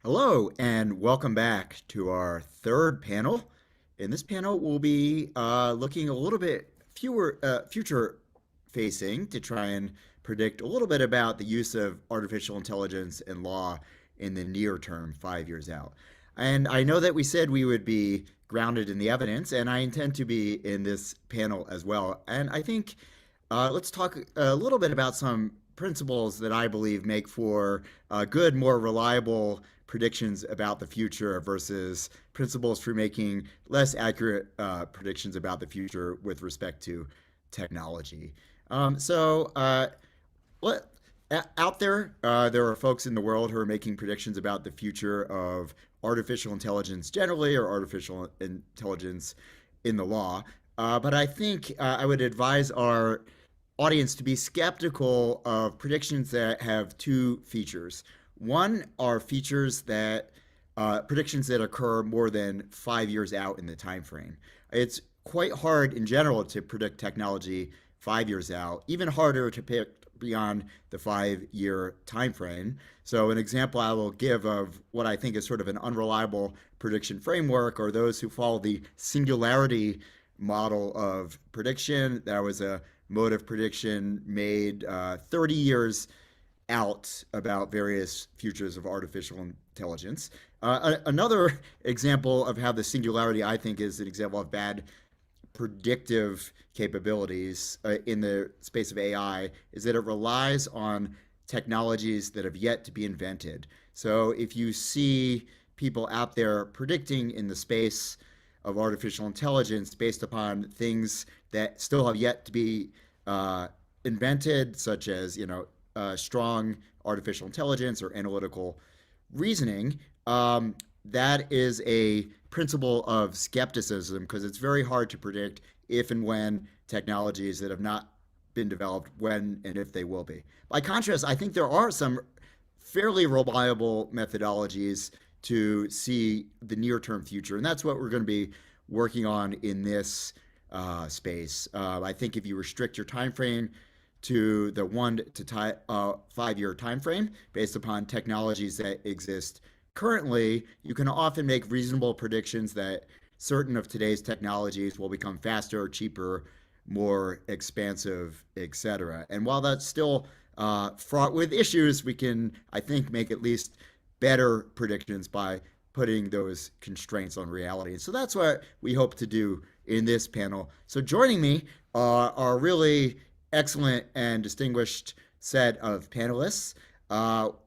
Hello, and welcome back to our third panel. In this panel, we'll be looking a little bit future facing to try and predict a little bit about the use of artificial intelligence and law in the near term, 5 years out. And I know that we said we would be grounded in the evidence, and I intend to be in this panel as well. And I think let's talk a little bit about some principles that I believe make for good, more reliable predictions about the future versus principles for making less accurate predictions about the future with respect to technology. What out there, there are folks in the world who are making predictions about the future of artificial intelligence generally or artificial intelligence in the law. But I think I would advise our audience to be skeptical of predictions that have two features. One are features that predictions that occur more than 5 years out in the time frame. It's quite hard in general to predict technology 5 years out, even harder to predict beyond the 5 year time frame. So an example I will give of what I think is sort of an unreliable prediction framework are those who follow the singularity model of prediction. That was a mode of prediction made 30 years out about various futures of artificial intelligence. Another example of how the singularity, I think, is an example of bad predictive capabilities in the space of AI is that it relies on technologies that have yet to be invented. So if you see people out there predicting in the space of artificial intelligence based upon things that still have yet to be invented, such as strong artificial intelligence or analytical reasoning, that is a principle of skepticism because it's very hard to predict if and when technologies that have not been developed, when and if they will be. By contrast, I think there are some fairly reliable methodologies to see the near-term future, and that's what we're going to be working on in this space. I think if you restrict your time frame to the 1 to 5 year time frame based upon technologies that exist currently, you can often make reasonable predictions that certain of today's technologies will become faster, cheaper, more expansive, etc. And while that's still fraught with issues, we can, I think, make at least better predictions by putting those constraints on reality. And so that's what we hope to do in this panel. So joining me are really excellent and distinguished set of panelists.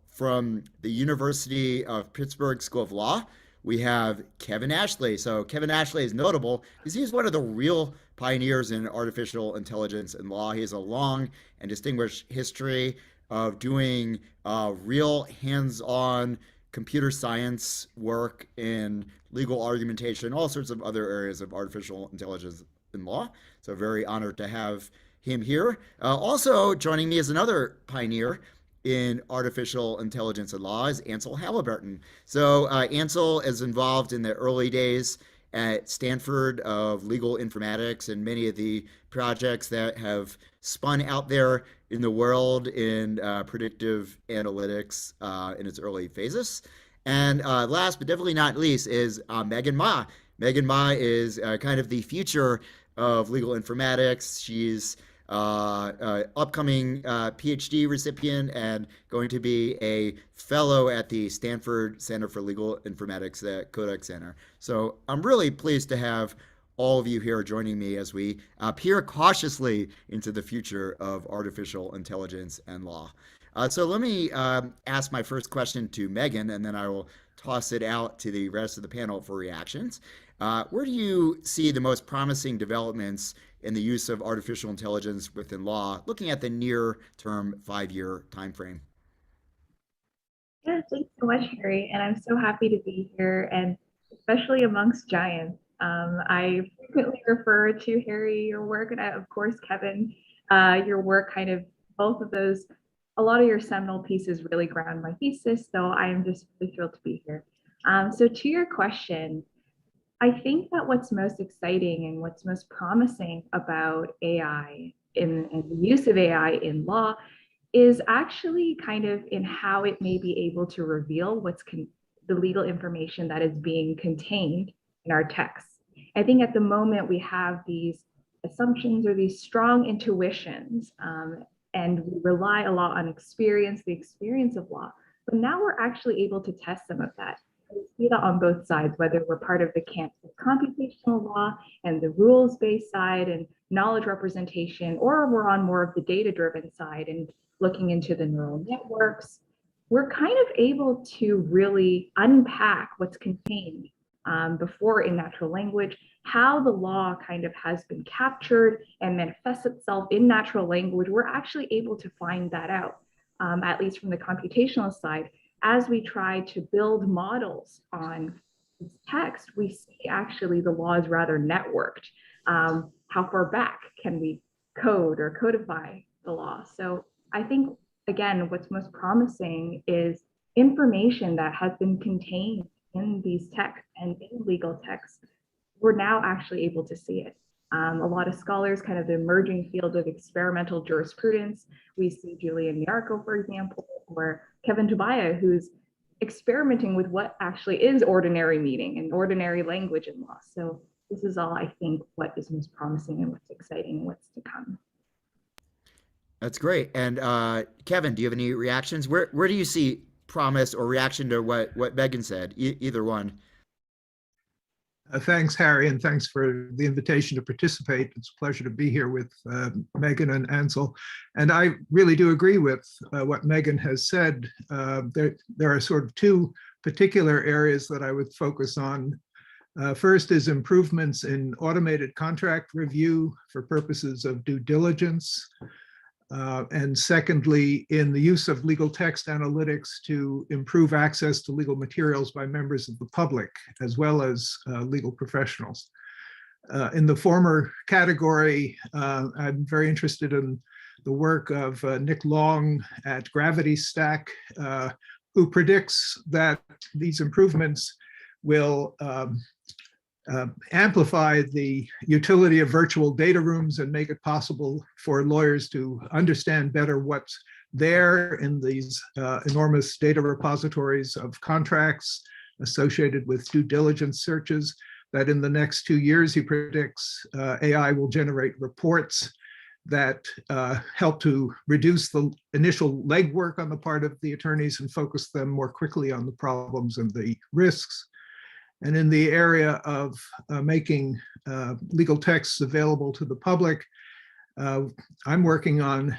From the University of Pittsburgh School of Law, we have Kevin Ashley. So Kevin Ashley is notable because he's one of the real pioneers in artificial intelligence and law. He has a long and distinguished history of doing real hands-on computer science work in legal argumentation, all sorts of other areas of artificial intelligence and law. So very honored to have him here. Also joining me is another pioneer in artificial intelligence and law is Ansel Halliburton. So Ansel is involved in the early days at Stanford of legal informatics and many of the projects that have spun out there in the world in predictive analytics in its early phases. And last but definitely not least is Megan Ma. Megan Ma is kind of the future of legal informatics. She's upcoming PhD recipient and going to be a fellow at the Stanford Center for Legal Informatics at CodeX Center. So I'm really pleased to have all of you here joining me as we peer cautiously into the future of artificial intelligence and law. So let me ask my first question to Megan, and then I will toss it out to the rest of the panel for reactions. Where do you see the most promising developments in the use of artificial intelligence within law, looking at the near-term 5 year time frame? Yeah, thanks so much, Harry. And I'm so happy to be here, and especially amongst giants. I frequently refer to Harry, your work, and of course, Kevin, your work kind of, both of those, a lot of your seminal pieces really ground my thesis. So I am just really thrilled to be here. So to your question, I think that what's most exciting and what's most promising about AI and the use of AI in law is actually kind of in how it may be able to reveal the legal information that is being contained in our texts. I think at the moment we have these assumptions or these strong intuitions, and we rely a lot on experience, the experience of law. But now we're actually able to test some of that. We see that on both sides, whether we're part of the camp of computational law and the rules-based side and knowledge representation, or we're on more of the data-driven side and looking into the neural networks. We're kind of able to really unpack what's contained before in natural language, how the law kind of has been captured and manifests itself in natural language. We're actually able to find that out, at least from the computational side. As we try to build models on text, we see actually the law is rather networked. How far back can we code or codify the law? So I think, again, what's most promising is information that has been contained in these texts and in legal texts. We're now actually able to see it. A lot of scholars, kind of the emerging field of experimental jurisprudence. We see Julian Nyarko, for example, or Kevin Tobiah, who's experimenting with what actually is ordinary meaning and ordinary language in law. So this is all, I think, what is most promising and what's exciting and what's to come. That's great. And Kevin, do you have any reactions? Where do you see promise or reaction to what Megan said? Either one. Thanks, Harry, and thanks for the invitation to participate. It's a pleasure to be here with Megan and Ansel. And I really do agree with what Megan has said. There are sort of two particular areas that I would focus on. First is improvements in automated contract review for purposes of due diligence. And secondly, in the use of legal text analytics to improve access to legal materials by members of the public, as well as legal professionals. In the former category, I'm very interested in the work of Nick Long at Gravity Stack, who predicts that these improvements will amplify the utility of virtual data rooms and make it possible for lawyers to understand better what's there in these enormous data repositories of contracts associated with due diligence searches, that in the next 2 years, he predicts AI will generate reports that help to reduce the initial legwork on the part of the attorneys and focus them more quickly on the problems and the risks. And in the area of making legal texts available to the public, I'm working on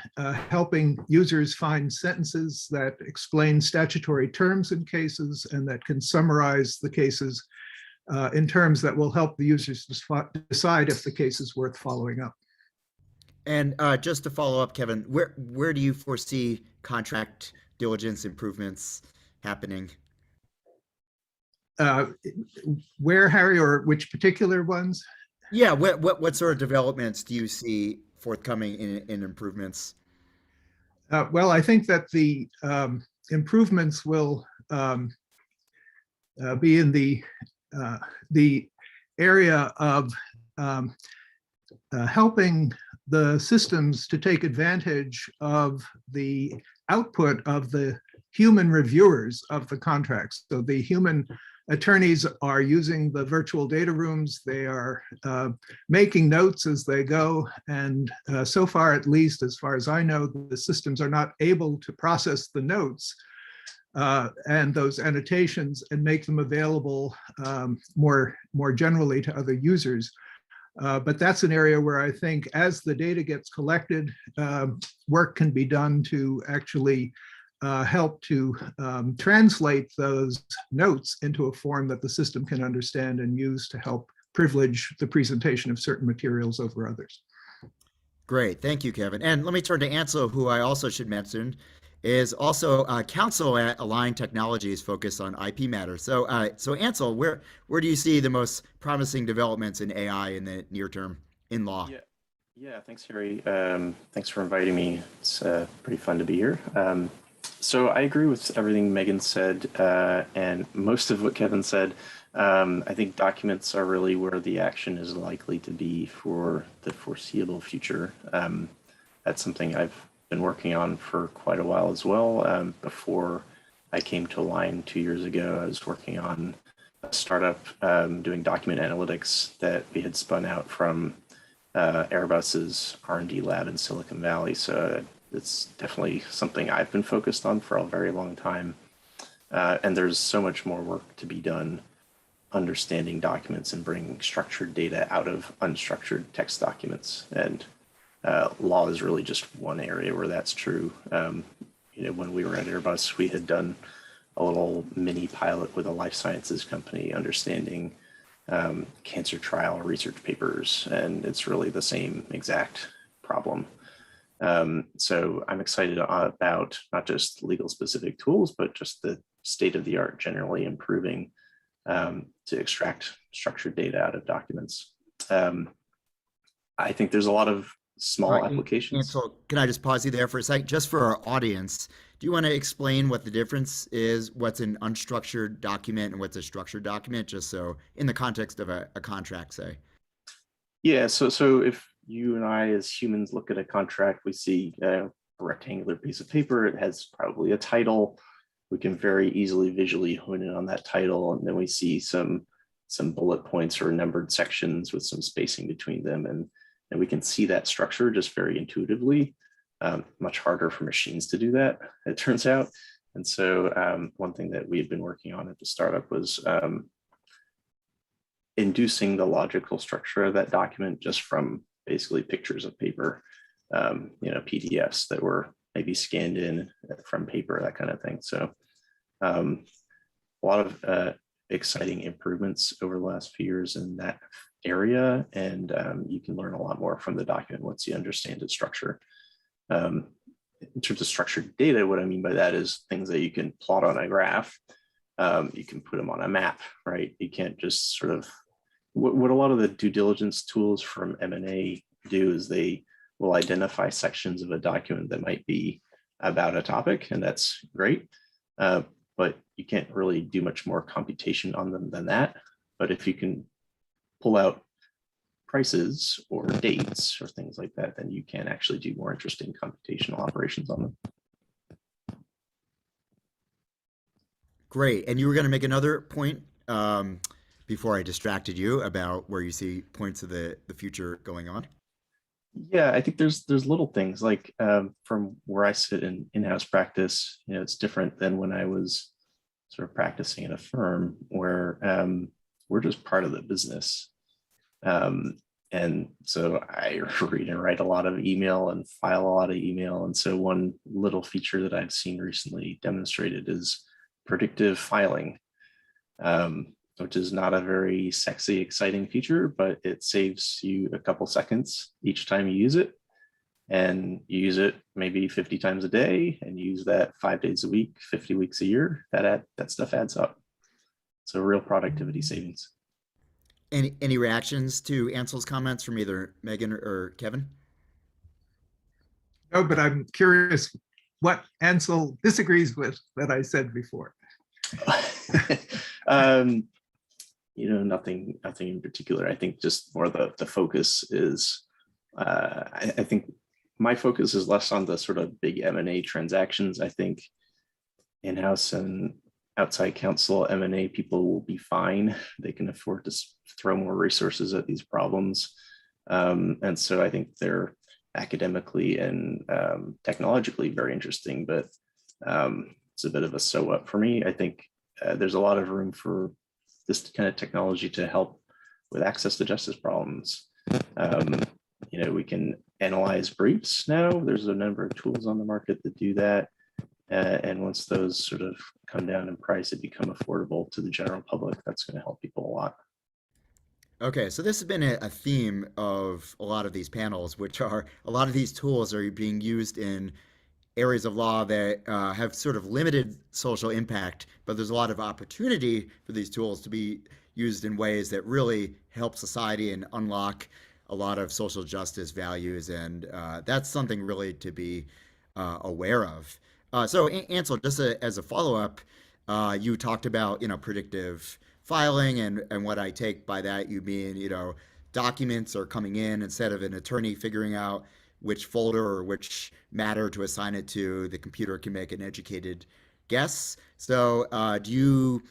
helping users find sentences that explain statutory terms in cases and that can summarize the cases in terms that will help the users decide if the case is worth following up. And just to follow up, Kevin, where do you foresee contract diligence improvements happening? Where, Harry, or which particular ones? Yeah, what sort of developments do you see forthcoming in improvements? Well, I think that the improvements will be in the area of helping the systems to take advantage of the output of the human reviewers of the contracts. So the human attorneys are using the virtual data rooms. They are making notes as they go. And so far, at least, as far as I know, the systems are not able to process the notes and those annotations and make them available more generally to other users. But that's an area where I think as the data gets collected, work can be done to actually help to translate those notes into a form that the system can understand and use to help privilege the presentation of certain materials over others. Great, thank you, Kevin. And let me turn to Ansel, who I also should mention is also Counsel at Align Technologies focused on IP matters. So Ansel, where do you see the most promising developments in AI in the near term in law? Yeah, thanks, Harry. Thanks for inviting me. It's pretty fun to be here. So I agree with everything Megan said and most of what Kevin said. I think documents are really where the action is likely to be for the foreseeable future. That's something I've been working on for quite a while as well, before I came to Align 2 years ago. I was working on a startup doing document analytics that we had spun out from Airbus's R&D lab in Silicon Valley. So it's definitely something I've been focused on for a very long time. And there's so much more work to be done understanding documents and bringing structured data out of unstructured text documents. And law is really just one area where that's true. When we were at Airbus, we had done a little mini pilot with a life sciences company understanding cancer trial research papers, and it's really the same exact problem. So I'm excited about not just legal specific tools, but just the state of the art generally improving to extract structured data out of documents. I think there's a lot of small applications. Ansel, can I just pause you there for a second? Just for our audience, do you want to explain what the difference is, what's an unstructured document and what's a structured document, just so in the context of a contract, say? Yeah, so if you and I as humans look at a contract, we see a rectangular piece of paper. It has probably a title. We can very easily visually hone in on that title, and then we see some bullet points or numbered sections with some spacing between them, and we can see that structure just very intuitively. Much harder for machines to do that, it turns out. And so one thing that we had been working on at the startup was inducing the logical structure of that document just from basically pictures of paper, PDFs that were maybe scanned in from paper, that kind of thing. So a lot of exciting improvements over the last few years in that area, and you can learn a lot more from the document once you understand its structure. In terms of structured data, what I mean by that is things that you can plot on a graph. You can put them on a map, right? You can't just sort of, what a lot of the due diligence tools from M&A do is they will identify sections of a document that might be about a topic, and that's great. But you can't really do much more computation on them than that. But if you can pull out prices or dates or things like that, then you can actually do more interesting computational operations on them. Great. And you were going to make another point before I distracted you about where you see points of the future going on. Yeah, I think there's little things like from where I sit in-house practice, it's different than when I was sort of practicing in a firm where we're just part of the business. And so I read and write a lot of email and file a lot of email. And so one little feature that I've seen recently demonstrated is predictive filing, which is not a very sexy, exciting feature, but it saves you a couple seconds each time you use it. And you use it maybe 50 times a day, and you use that 5 days a week, 50 weeks a year. That stuff adds up. So real productivity savings. Any reactions to Ansel's comments from either Megan or Kevin? No, but I'm curious what Ansel disagrees with that I said before. Nothing in particular. I think just more the focus is, I think my focus is less on the sort of big M&A transactions. I think in-house and outside counsel M&A people will be fine. They can afford to throw more resources at these problems. And so I think they're academically and technologically very interesting, but it's a bit of a so what for me. I think there's a lot of room for this kind of technology to help with access to justice problems. We can analyze briefs now. There's a number of tools on the market that do that. And once those sort of come down in price and become affordable to the general public, that's going to help people a lot. Okay, so this has been a theme of a lot of these panels, which are a lot of these tools are being used in areas of law that have sort of limited social impact, but there's a lot of opportunity for these tools to be used in ways that really help society and unlock a lot of social justice values, and that's something really to be aware of. So Ansel, just as a follow-up, you talked about, predictive filing, and what I take by that, you mean, documents are coming in instead of an attorney figuring out which folder or which matter to assign it to, the computer can make an educated guess. So do you,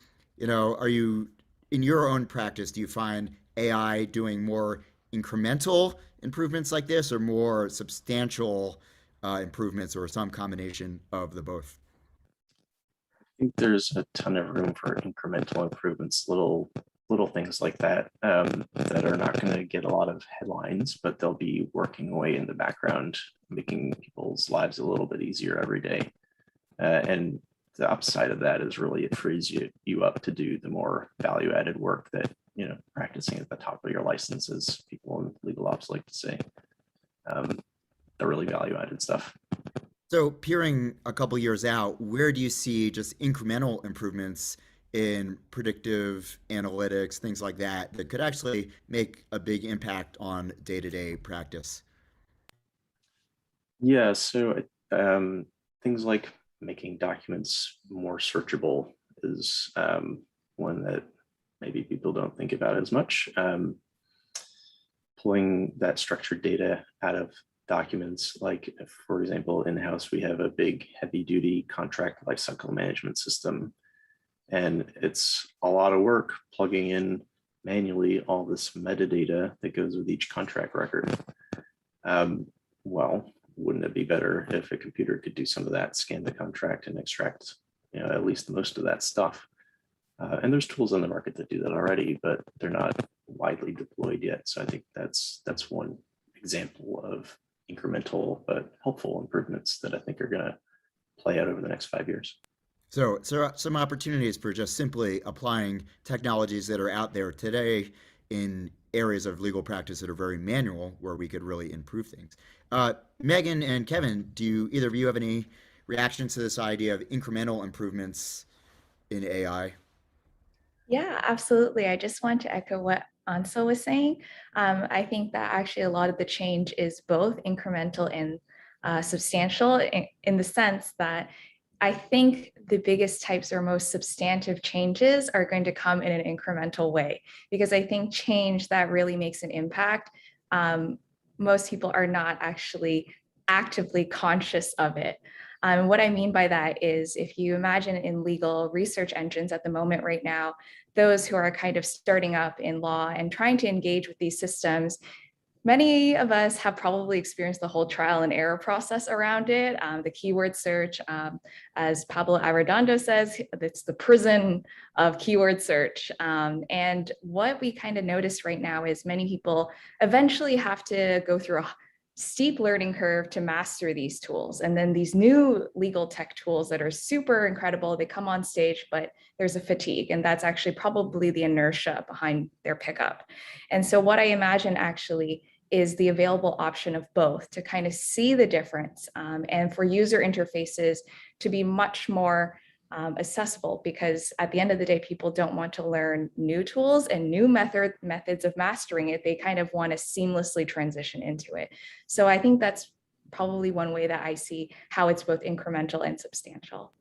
are you, in your own practice, do you find AI doing more incremental improvements like this or more substantial improvements or some combination of the both? Think there's a ton of room for incremental improvements, little things like that that are not going to get a lot of headlines, but they'll be working away in the background, making people's lives a little bit easier every day. And the upside of that is really it frees you up to do the more value added work that, practicing at the top of your license, as people in legal ops like to say, the really value added stuff. So peering a couple years out, where do you see just incremental improvements in predictive analytics, things like that, that could actually make a big impact on day-to-day practice? Yeah, so things like making documents more searchable is one that maybe people don't think about as much. Pulling that structured data out of documents, like for example, in-house, we have a big heavy duty contract lifecycle management system. And it's a lot of work plugging in manually all this metadata that goes with each contract record. Well, wouldn't it be better if a computer could do some of that, scan the contract and extract, at least most of that stuff? And there's tools on the market that do that already, but they're not widely deployed yet. So I think that's one example of incremental but helpful improvements that I think are going to play out over the next 5 years. So some opportunities for just simply applying technologies that are out there today in areas of legal practice that are very manual, where we could really improve things. Megan and Kevin, do either of you have any reactions to this idea of incremental improvements in AI? Yeah, absolutely. I just want to echo what Ansel was saying. I think that actually a lot of the change is both incremental and substantial in the sense that I think the biggest types or most substantive changes are going to come in an incremental way, because I think change that really makes an impact, most people are not actually actively conscious of it. What I mean by that is, if you imagine in legal research engines at the moment right now, those who are kind of starting up in law and trying to engage with these systems, many of us have probably experienced the whole trial and error process around it. The keyword search, as Pablo Arredondo says, it's the prison of keyword search. And what we kind of notice right now is many people eventually have to go through a steep learning curve to master these tools. And then these new legal tech tools that are super incredible, they come on stage, but there's a fatigue. And that's actually probably the inertia behind their pickup. And so what I imagine actually is the available option of both, to kind of see the difference, and for user interfaces to be much more accessible, because at the end of the day, people don't want to learn new tools and new methods of mastering it. They kind of want to seamlessly transition into it. So I think that's probably one way that I see how it's both incremental and substantial.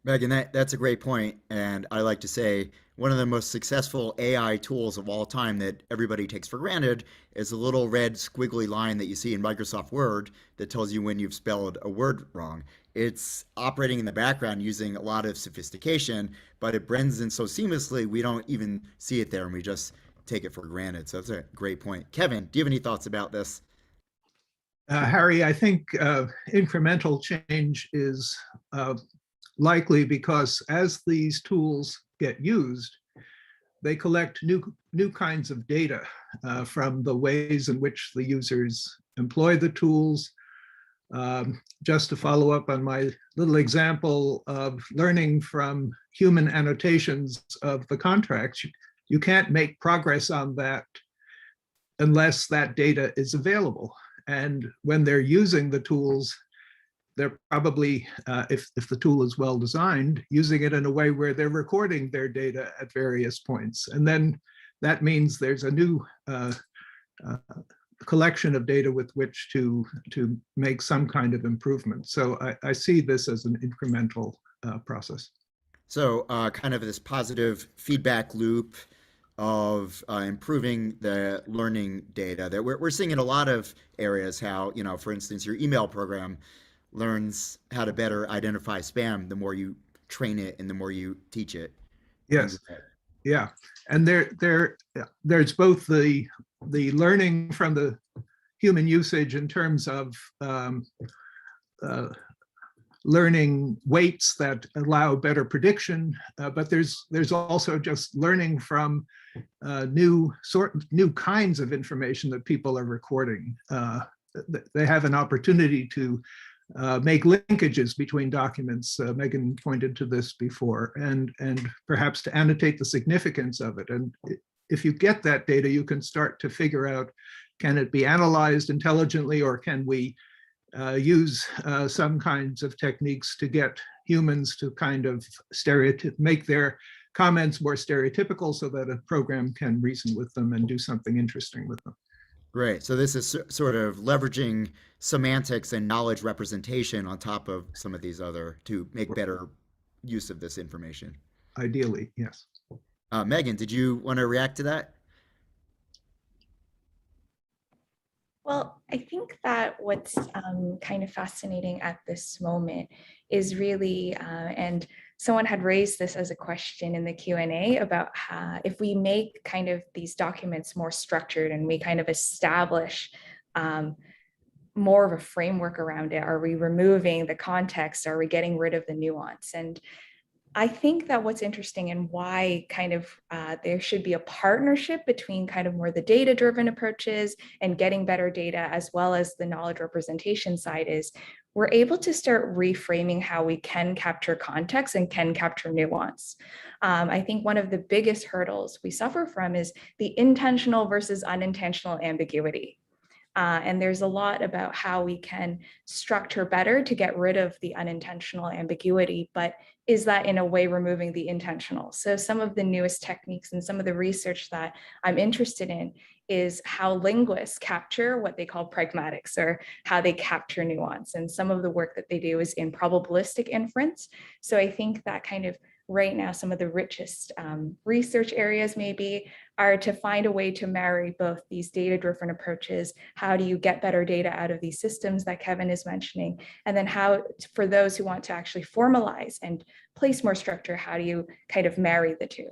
Megan, that's a great point. And I like to say one of the most successful AI tools of all time that everybody takes for granted is a little red squiggly line that you see in Microsoft Word that tells you when you've spelled a word wrong. It's operating in the background using a lot of sophistication, but it blends in so seamlessly we don't even see it there and we just take it for granted. So that's a great point. Kevin, do you have any thoughts about this? Harry, I think incremental change is likely because as these tools get used, they collect new kinds of data from the ways in which the users employ the tools. Just to follow up on my little example of learning from human annotations of the contracts, you can't make progress on that unless that data is available. And when they're using the tools, they're probably, if the tool is well designed, using it in a way where they're recording their data at various points. And then that means there's a new collection of data with which to make some kind of improvement. So I see this as an incremental process. So kind of this positive feedback loop of improving the learning data that we're seeing in a lot of areas. How, for instance, your email program learns how to better identify spam the more you train it and the more you teach it. Yes. Yeah. And there's both the learning from the human usage in terms of learning weights that allow better prediction, but there's also just learning from new kinds of information that people are recording. They have an opportunity to make linkages between documents. Megan pointed to this before, and perhaps to annotate the significance of it. And if you get that data, you can start to figure out, can it be analyzed intelligently, or can we use some kinds of techniques to get humans to kind of make their comments more stereotypical so that a program can reason with them and do something interesting with them. Great. So this is sort of leveraging semantics and knowledge representation on top of some of these other to make better use of this information. Ideally, yes. Megan, did you want to react to that? Well, I think that what's kind of fascinating at this moment is really, and someone had raised this as a question in the Q&A about if we make kind of these documents more structured and we kind of establish more of a framework around it, are we removing the context? Are we getting rid of the nuance? And I think that what's interesting and why kind of there should be a partnership between kind of more the data-driven approaches and getting better data, as well as the knowledge representation side, is we're able to start reframing how we can capture context and can capture nuance. I think one of the biggest hurdles we suffer from is the intentional versus unintentional ambiguity. And there's a lot about how we can structure better to get rid of the unintentional ambiguity, but is that in a way removing the intentional? So some of the newest techniques and some of the research that I'm interested in is how linguists capture what they call pragmatics, or how they capture nuance. And some of the work that they do is in probabilistic inference. So I think that kind of right now, some of the richest research areas maybe are to find a way to marry both these data-driven approaches. How do you get better data out of these systems that Kevin is mentioning? And then how, for those who want to actually formalize and place more structure, how do you kind of marry the two?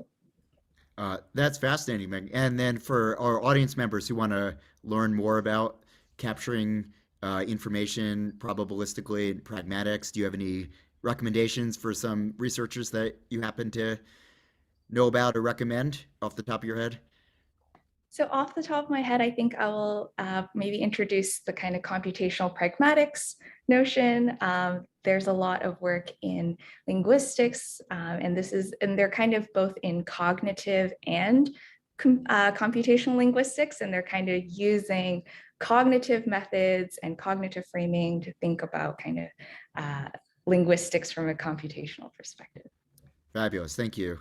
That's fascinating, Meg. And then for our audience members who want to learn more about capturing information probabilistically and pragmatics, do you have any recommendations for some researchers that you happen to know about or recommend off the top of your head? So off the top of my head, I think I will maybe introduce the kind of computational pragmatics notion. There's a lot of work in linguistics, and they're kind of both in cognitive and computational linguistics, and they're kind of using cognitive methods and cognitive framing to think about kind of linguistics from a computational perspective. Fabulous, thank you.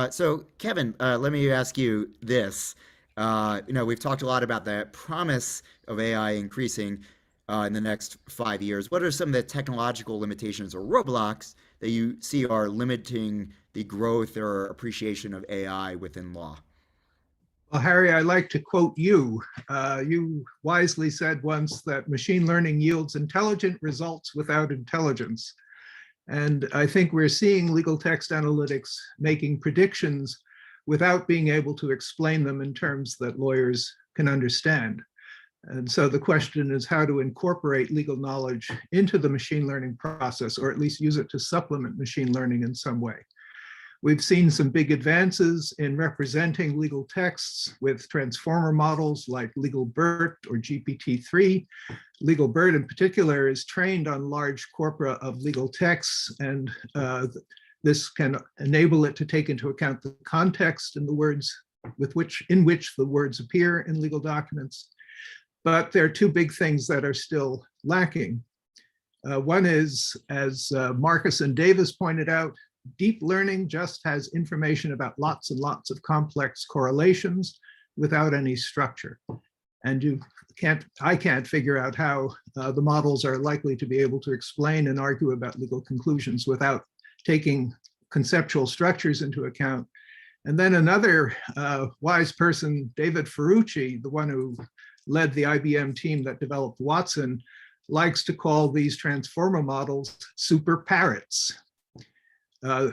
So Kevin, let me ask you this. We've talked a lot about the promise of AI increasing in the next 5 years. What are some of the technological limitations or roadblocks that you see are limiting the growth or appreciation of AI within law? Well, Harry, I like to quote you. You wisely said once that machine learning yields intelligent results without intelligence. And I think we're seeing legal text analytics making predictions without being able to explain them in terms that lawyers can understand. And so the question is how to incorporate legal knowledge into the machine learning process, or at least use it to supplement machine learning in some way. We've seen some big advances in representing legal texts with transformer models like LegalBERT or GPT-3. LegalBERT in particular is trained on large corpora of legal texts, and this can enable it to take into account the context and the words in which the words appear in legal documents. But there are two big things that are still lacking. One is, as Marcus and Davis pointed out, deep learning just has information about lots and lots of complex correlations without any structure. And I can't figure out how the models are likely to be able to explain and argue about legal conclusions without taking conceptual structures into account. And then another wise person, David Ferrucci, the one who led the IBM team that developed Watson, likes to call these transformer models super parrots. Uh,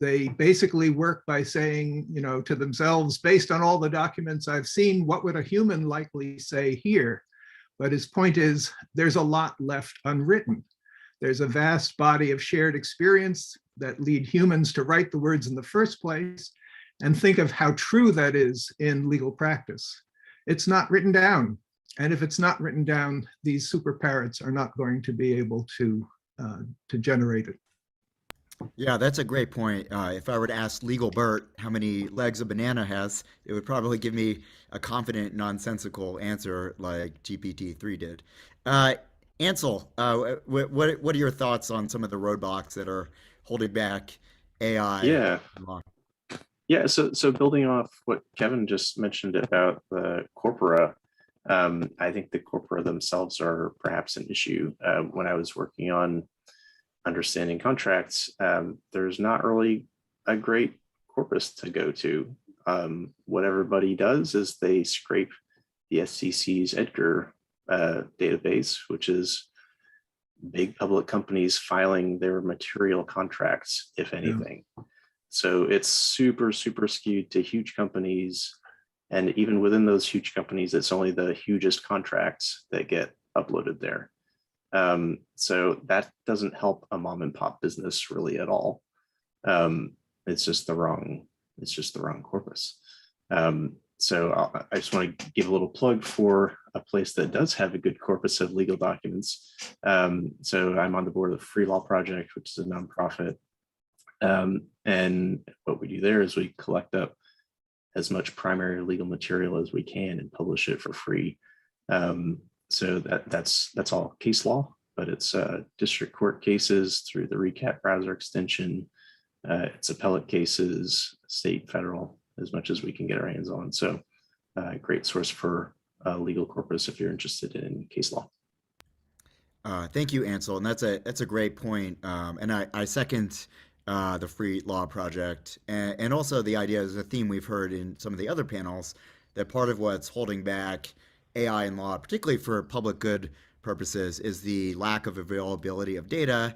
they basically work by saying, to themselves, based on all the documents I've seen, what would a human likely say here? But his point is, there's a lot left unwritten. There's a vast body of shared experience that lead humans to write the words in the first place, and think of how true that is in legal practice. It's not written down. And if it's not written down, these super parrots are not going to be able to generate it. Yeah, that's a great point. If I were to ask Legal Bert how many legs a banana has, it would probably give me a confident, nonsensical answer like GPT-3 did. Uh, Ansel, what are your thoughts on some of the roadblocks that are holding back AI? Yeah. Yeah, so building off what Kevin just mentioned about the corpora, I think the corpora themselves are perhaps an issue. When I was working on understanding contracts, there's not really a great corpus to go to. What everybody does is they scrape the SEC's Edgar database, which is big public companies filing their material contracts, if anything. Yeah. So it's super skewed to huge companies. And even within those huge companies, it's only the hugest contracts that get uploaded there. So that doesn't help a mom and pop business really at all. It's just the wrong corpus. So I just want to give a little plug for a place that does have a good corpus of legal documents. So I'm on the board of the Free Law Project, which is a nonprofit. And what we do there is we collect up as much primary legal material as we can and publish it for free. So that's all case law, but it's district court cases through the Recap browser extension. It's appellate cases, state, federal, as much as we can get our hands on. So great source for legal corpus if you're interested in case law. Thank you, Ansel, and that's a great point. And I second the Free Law Project, and also the idea is a theme we've heard in some of the other panels, that part of what's holding back AI and law, particularly for public good purposes, is the lack of availability of data.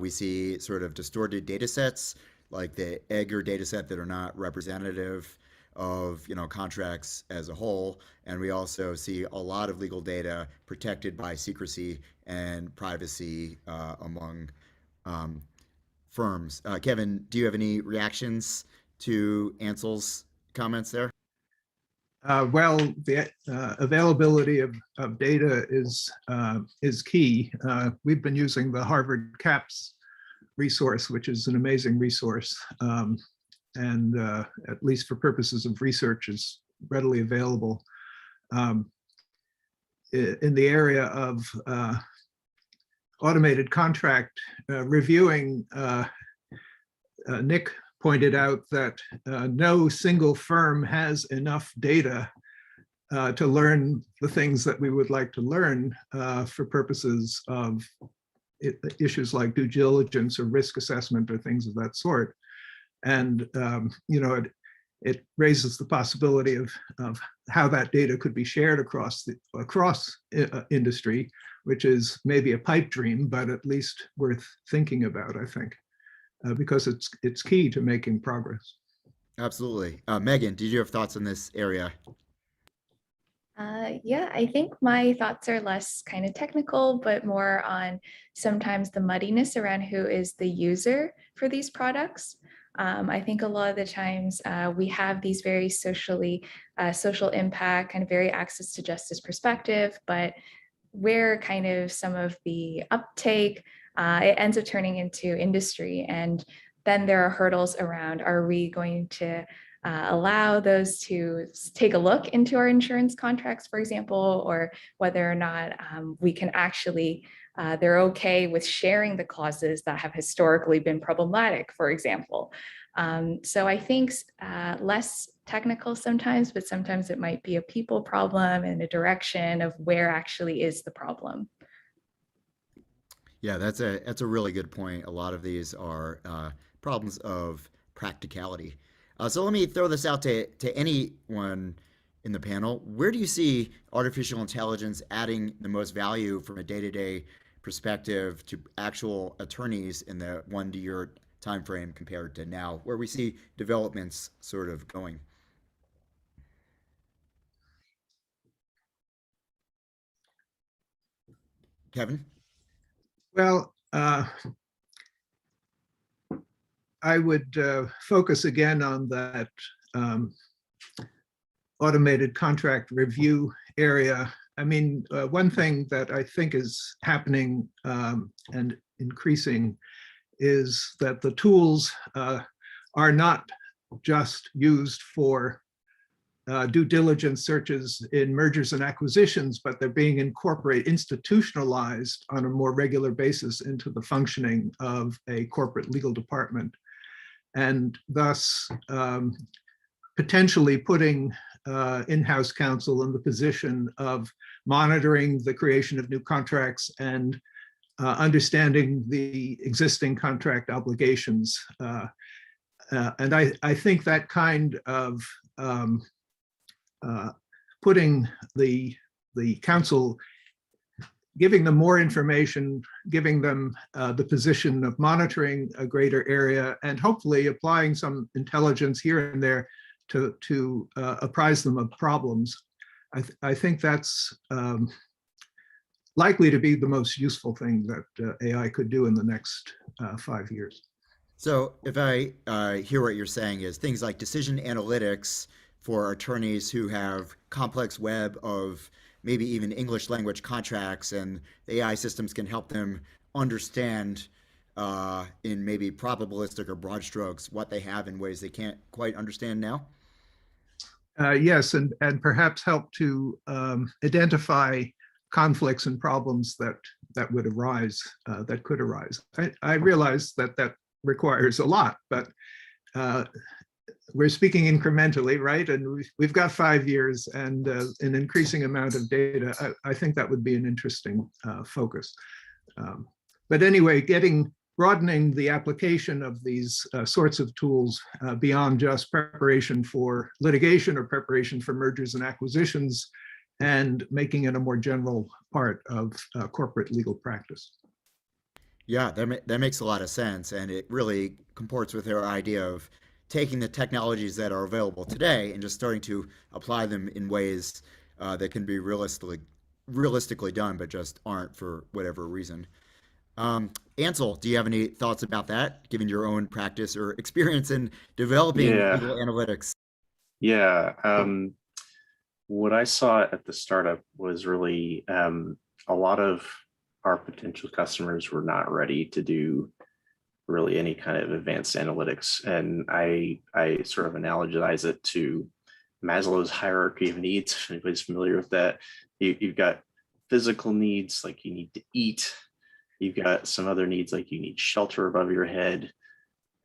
We see sort of distorted data sets, like the Edgar data set, that are not representative of contracts as a whole. And we also see a lot of legal data protected by secrecy and privacy among firms. Kevin, do you have any reactions to Ansel's comments there? Well, the availability of data is key. We've been using the Harvard CAPS resource, which is an amazing resource, and at least for purposes of research is readily available. In the area of automated contract reviewing, Nick pointed out that no single firm has enough data to learn the things that we would like to learn for purposes of issues like due diligence or risk assessment or things of that sort. And it raises the possibility of how that data could be shared across industry, which is maybe a pipe dream, but at least worth thinking about, I think. Because it's key to making progress. Absolutely. Megan, did you have thoughts on this area? Yeah, I think my thoughts are less kind of technical, but more on sometimes the muddiness around who is the user for these products. I think a lot of the times we have these very social impact, kind of very access to justice perspective, but where kind of some of the uptake, it ends up turning into industry. And then there are hurdles around, are we going to allow those to take a look into our insurance contracts, for example, or whether or not we can actually, they're okay with sharing the clauses that have historically been problematic, for example. So I think less technical sometimes, but sometimes it might be a people problem and a direction of where actually is the problem. Yeah, that's a really good point. A lot of these are problems of practicality. So let me throw this out to anyone in the panel. Where do you see artificial intelligence adding the most value from a day-to-day perspective to actual attorneys in the 1 to your time frame compared to now, where we see developments sort of going. Kevin? Well, I would focus again on that automated contract review area. I mean, one thing that I think is happening and increasing is that the tools are not just used for due diligence searches in mergers and acquisitions, but they're being institutionalized on a more regular basis into the functioning of a corporate legal department. And thus potentially putting in-house counsel in the position of monitoring the creation of new contracts and understanding the existing contract obligations. And I think that kind of putting the counsel, giving them more information, giving them the position of monitoring a greater area, and hopefully applying some intelligence here and there to apprise them of problems. I think that's likely to be the most useful thing that AI could do in the next 5 years. So if I hear what you're saying is things like decision analytics for attorneys who have complex web of maybe even English language contracts, and the AI systems can help them understand in maybe probabilistic or broad strokes what they have in ways they can't quite understand now. Yes, and perhaps help to identify conflicts and problems that would arise, that could arise. I realize that requires a lot, but we're speaking incrementally, right? And we've got 5 years and an increasing amount of data. I think that would be an interesting focus. But anyway, broadening the application of these sorts of tools beyond just preparation for litigation or preparation for mergers and acquisitions, and making it a more general part of corporate legal practice. Yeah, that makes a lot of sense, and it really comports with our idea of taking the technologies that are available today and just starting to apply them in ways that can be realistically done, but just aren't for whatever reason. Ansel, do you have any thoughts about that, given your own practice or experience in developing legal analytics? Yeah. What I saw at the startup was really a lot of our potential customers were not ready to do really any kind of advanced analytics. And I sort of analogize it to Maslow's hierarchy of needs. If anybody's familiar with that, you've got physical needs, like you need to eat. You've got some other needs, like you need shelter above your head.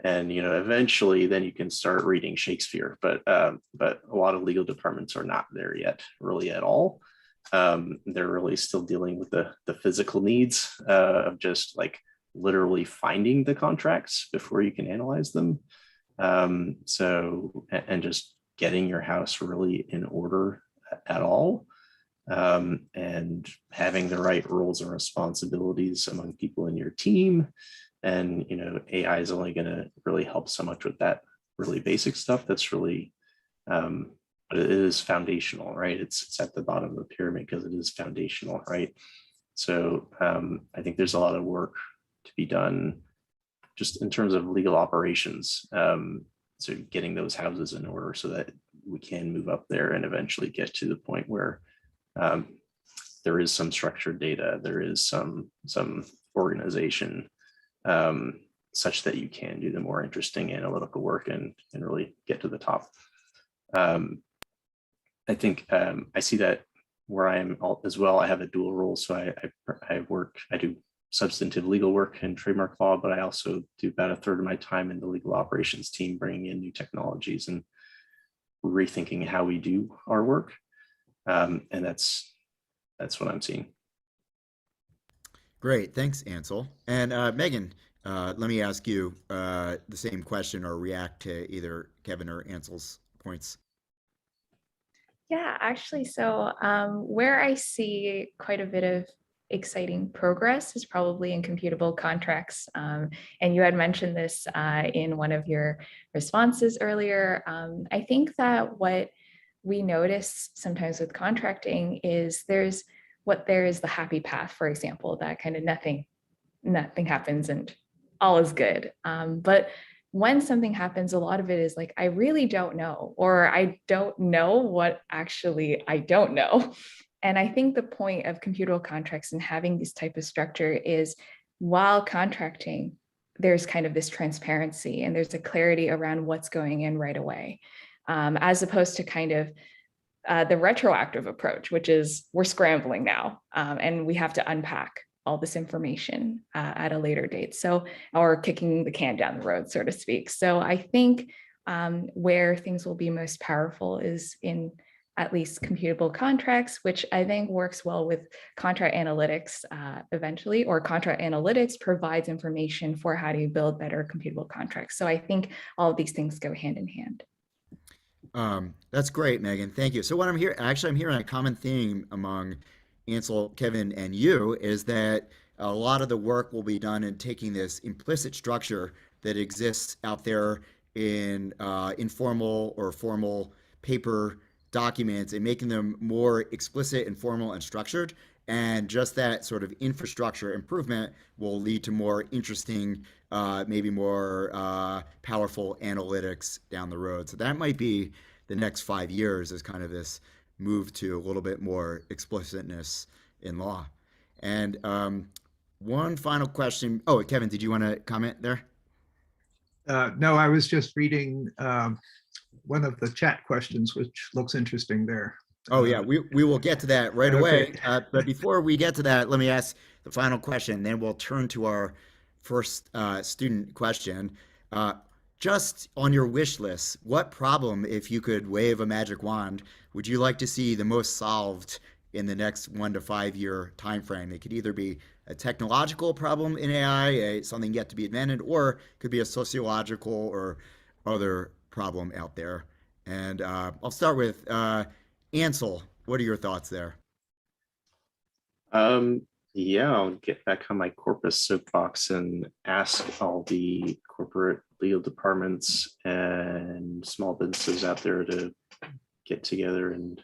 And, eventually then you can start reading Shakespeare, but a lot of legal departments are not there yet, really at all. They're really still dealing with the physical needs of just like literally finding the contracts before you can analyze them. And just getting your house really in order at all. And having the right roles and responsibilities among people in your team. And, AI is only going to really help so much with that really basic stuff. That's really, but it is foundational, right? It's at the bottom of the pyramid because it is foundational, right? So I think there's a lot of work to be done just in terms of legal operations. So getting those houses in order so that we can move up there and eventually get to the point where there is some structured data, there is some organization, such that you can do the more interesting analytical work and really get to the top. I think I see that where I am as well. I have a dual role, so I do substantive legal work in trademark law, but I also do about a third of my time in the legal operations team, bringing in new technologies and rethinking how we do our work. And that's what I'm seeing. Great, thanks, Ansel. And Megan, let me ask you the same question or react to either Kevin or Ansel's points. Yeah, actually, so where I see quite a bit of exciting progress is probably in computable contracts. And you had mentioned this in one of your responses earlier. I think that what we notice sometimes with contracting is there is the happy path, for example, that kind of nothing happens and all is good. But when something happens, a lot of it is like, I really don't know, or I don't know what actually I don't know. And I think the point of computable contracts and having this type of structure is, while contracting, there's kind of this transparency and there's a clarity around what's going in right away, as opposed to kind of the retroactive approach, which is we're scrambling now and we have to unpack all this information at a later date. So, or kicking the can down the road, so to speak. So I think where things will be most powerful is in at least computable contracts, which I think works well with contract analytics eventually, or contract analytics provides information for how to build better computable contracts. So I think all of these things go hand in hand. That's great, Megan. Thank you. So what I'm hearing a common theme among Ansel, Kevin, and you is that a lot of the work will be done in taking this implicit structure that exists out there in informal or formal paper documents and making them more explicit and formal and structured. And just that sort of infrastructure improvement will lead to more interesting, maybe more powerful analytics down the road. So that might be the next 5 years, is kind of this move to a little bit more explicitness in law. And one final question. Oh, Kevin, did you want to comment there? No, I was just reading one of the chat questions, which looks interesting there. Oh, yeah, we will get to that right away. Okay. But before we get to that, let me ask the final question. Then we'll turn to our first student question. Just on your wish list, what problem, if you could wave a magic wand, would you like to see the most solved in the next 1 to 5 year time frame? It could either be a technological problem in AI, something yet to be invented, or it could be a sociological or other problem out there. And I'll start with Ansel. What are your thoughts there? Yeah, I'll get back on my Corpus Soapbox and ask all the corporate legal departments and small businesses out there to get together and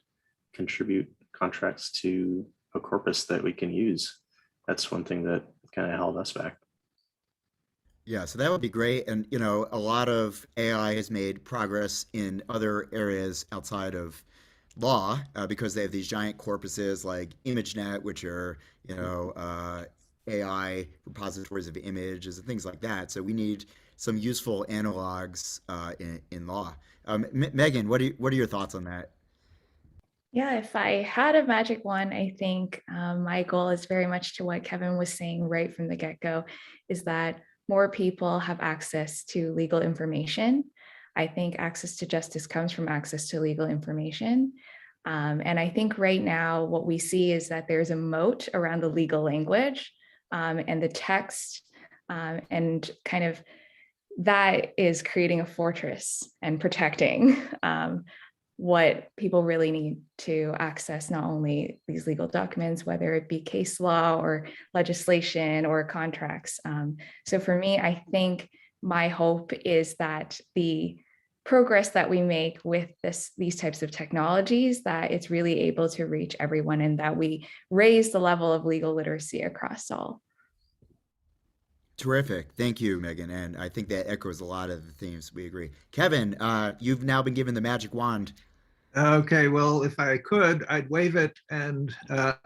contribute contracts to a corpus that we can use. That's one thing that kind of held us back. Yeah, so that would be great. And, you know, a lot of AI has made progress in other areas outside of law because they have these giant corpuses like ImageNet, which are, you know, AI repositories of images and things like that. So we need some useful analogs in law. Megan, what are your thoughts on that? Yeah, if I had a magic wand, I think my goal is very much to what Kevin was saying right from the get-go, is that more people have access to legal information. I think access to justice comes from access to legal information. And I think right now what we see is that there's a moat around the legal language and the text, and kind of that is creating a fortress and protecting what people really need to access, not only these legal documents, whether it be case law or legislation or contracts. So for me, I think my hope is that the progress that we make with these types of technologies, that it's really able to reach everyone and that we raise the level of legal literacy across all. Terrific. Thank you, Megan. And I think that echoes a lot of the themes we agree. Kevin, you've now been given the magic wand. Okay, well, if I could, I'd wave it and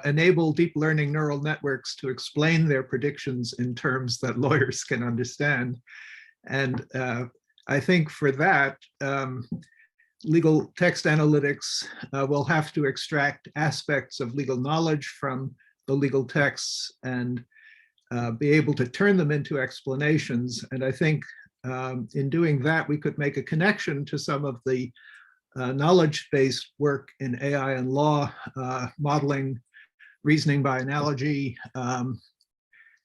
enable deep learning neural networks to explain their predictions in terms that lawyers can understand. And I think for that, legal text analytics will have to extract aspects of legal knowledge from the legal texts and be able to turn them into explanations. And I think in doing that, we could make a connection to some of the knowledge-based work in AI and law, modeling reasoning by analogy,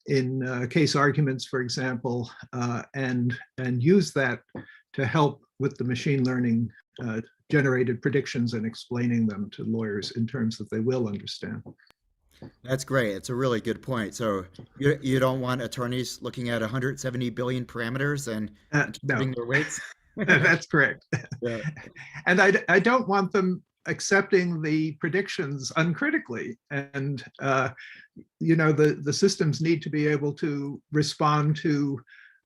in case arguments, for example, and use that to help with the machine learning generated predictions and explaining them to lawyers in terms that they will understand. That's great. It's a really good point. So you don't want attorneys looking at 170 billion parameters and No, interpreting their weights? that's correct. Yeah. And I don't want them accepting the predictions uncritically. And the systems need to be able to respond to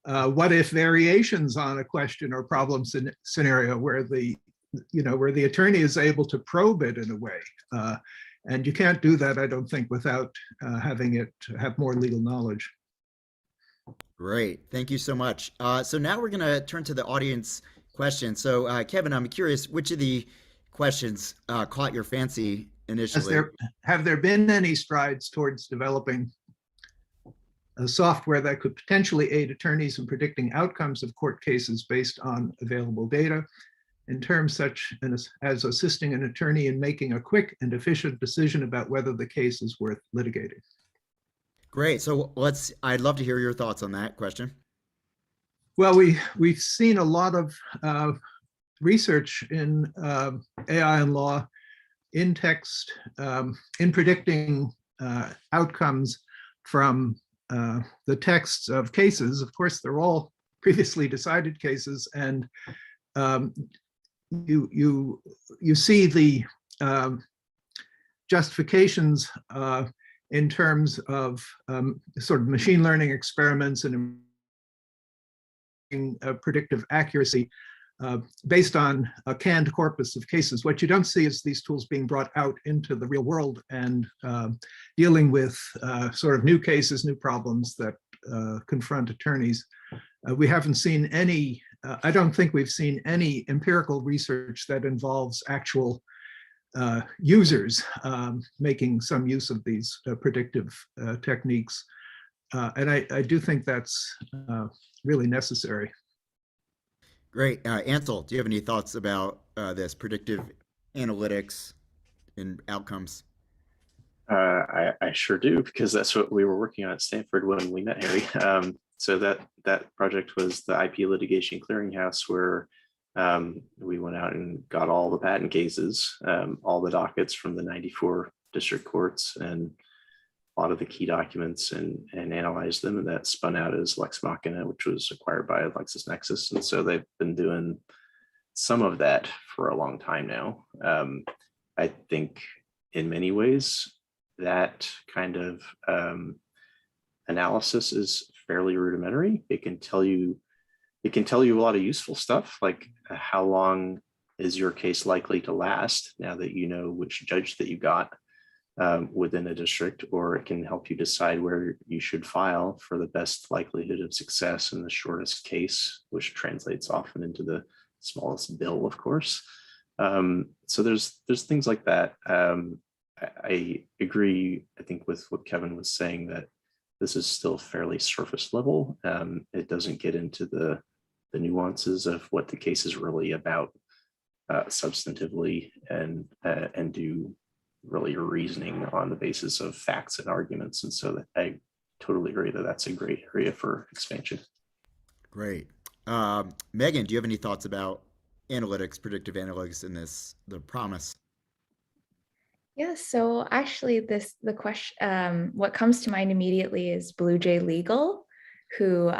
what if variations on a question or problem scenario where the attorney is able to probe it in a way. And you can't do that, I don't think, without having it have more legal knowledge. Great. Thank you so much. So now we're going to turn to the audience questions. So Kevin, I'm curious, which of the questions caught your fancy initially? Have there been any strides towards developing a software that could potentially aid attorneys in predicting outcomes of court cases based on available data, in terms such as assisting an attorney in making a quick and efficient decision about whether the case is worth litigating? Great. So I'd love to hear your thoughts on that question. Well, we've seen a lot of research in AI and law, in text, in predicting outcomes from the texts of cases. Of course, they're all previously decided cases, and you see the justifications in terms of sort of machine learning experiments and predictive accuracy based on a canned corpus of cases. What you don't see is these tools being brought out into the real world and dealing with sort of new cases, new problems that confront attorneys. We haven't seen any, I don't think we've seen any empirical research that involves actual users making some use of these predictive techniques. And I do think that's really necessary. Great. Ansel, do you have any thoughts about this predictive analytics and outcomes? I sure do, because that's what we were working on at Stanford when we met Harry. So that project was the IP litigation clearinghouse, where we went out and got all the patent cases, all the dockets from the 94 district courts, and a lot of the key documents, and analyzed them. And that spun out as Lex Machina, which was acquired by LexisNexis. And so they've been doing some of that for a long time now. I think in many ways that kind of analysis is fairly rudimentary. It can tell you a lot of useful stuff, like how long is your case likely to last now that you know which judge that you got within a district, or it can help you decide where you should file for the best likelihood of success in the shortest case, which translates often into the smallest bill, of course. So there's things like that. I agree, I think, with what Kevin was saying, that this is still fairly surface level. It doesn't get into the nuances of what the case is really about substantively, and do really reasoning on the basis of facts and arguments. And so that I totally agree that that's a great area for expansion. Great. Megan, do you have any thoughts about analytics, predictive analytics, and the promise? Yeah, so actually the question, what comes to mind immediately is BlueJay Legal, who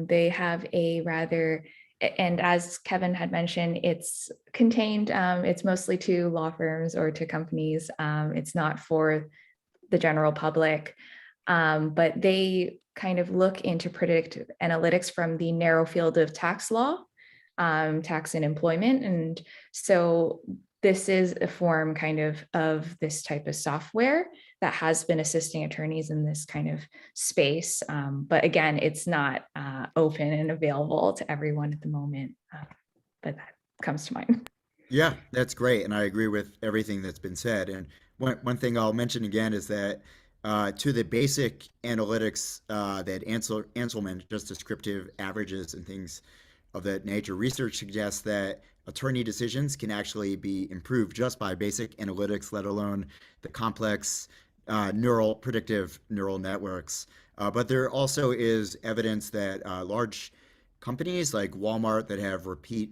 they have a rather, and as Kevin had mentioned, it's contained, it's mostly to law firms or to companies. It's not for the general public, but they kind of look into predictive analytics from the narrow field of tax law, tax and employment. And so this is a form kind of this type of software that has been assisting attorneys in this kind of space. But again, it's not open and available to everyone at the moment, but that comes to mind. Yeah, that's great. And I agree with everything that's been said. And one thing I'll mention again is that to the basic analytics that Ansel mentioned, just descriptive averages and things of that nature, research suggests that attorney decisions can actually be improved just by basic analytics, let alone the complex predictive neural networks. But there also is evidence that large companies like Walmart that have repeat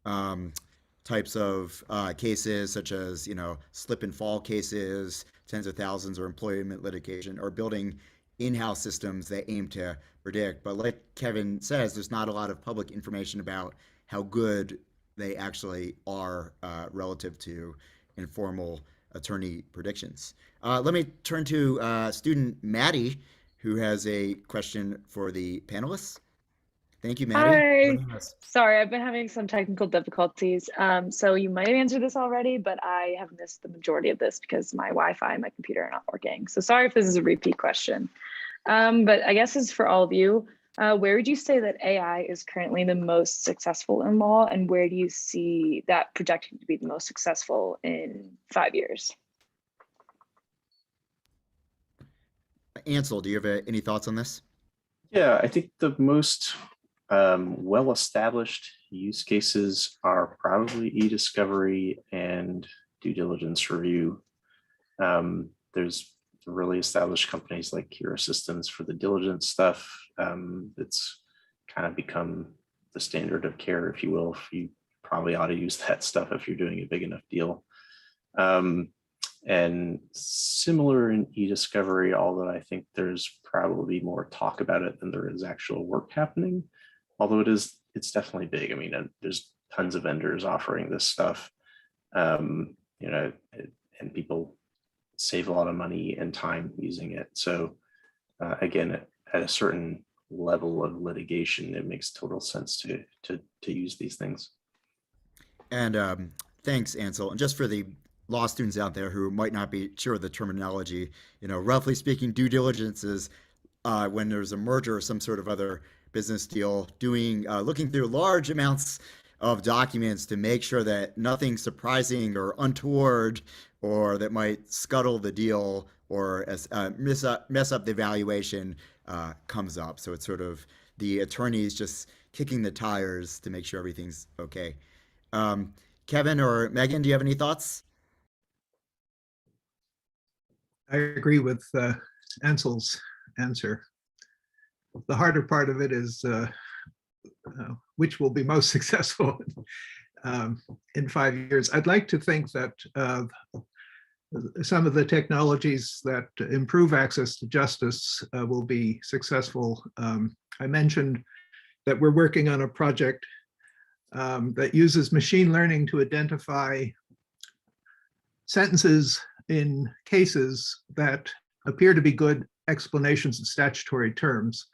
types of cases, such as slip and fall cases, tens of thousands or employment litigation are building in-house systems that aim to predict. But like Kevin says, there's not a lot of public information about how good they actually are relative to informal attorney predictions. Let me turn to student Maddie, who has a question for the panelists. Thank you, Maddie. Hi. Sorry, I've been having some technical difficulties. So you might have answered this already, but I have missed the majority of this because my Wi-Fi and my computer are not working. So sorry if this is a repeat question. But I guess it's for all of you. Where would you say that AI is currently the most successful in law, and where do you see that projected to be the most successful in 5 years? Ansel, do you have any thoughts on this? Yeah, I think the most well-established use cases are probably e-discovery and due diligence review. There's really established companies like Kira Systems for the diligence stuff. It's kind of become the standard of care, if you will. You probably ought to use that stuff if you're doing a big enough deal. And similar in e-discovery, although I think there's probably more talk about it than there is actual work happening. Although it's definitely big. I mean, there's tons of vendors offering this stuff, and people save a lot of money and time using it. So again, at a certain level of litigation, it makes total sense to use these things. And thanks, Ansel. And just for the law students out there who might not be sure of the terminology, roughly speaking, due diligence is when there's a merger or some sort of other business deal, looking through large amounts of documents to make sure that nothing surprising or untoward or that might scuttle the deal or mess up the valuation comes up. So it's sort of the attorneys just kicking the tires to make sure everything's okay. Kevin or Megan, do you have any thoughts? I agree with Ansel's answer. The harder part of it is which will be most successful in 5 years. I'd like to think that some of the technologies that improve access to justice will be successful. I mentioned that we're working on a project that uses machine learning to identify sentences in cases that appear to be good explanations of statutory terms.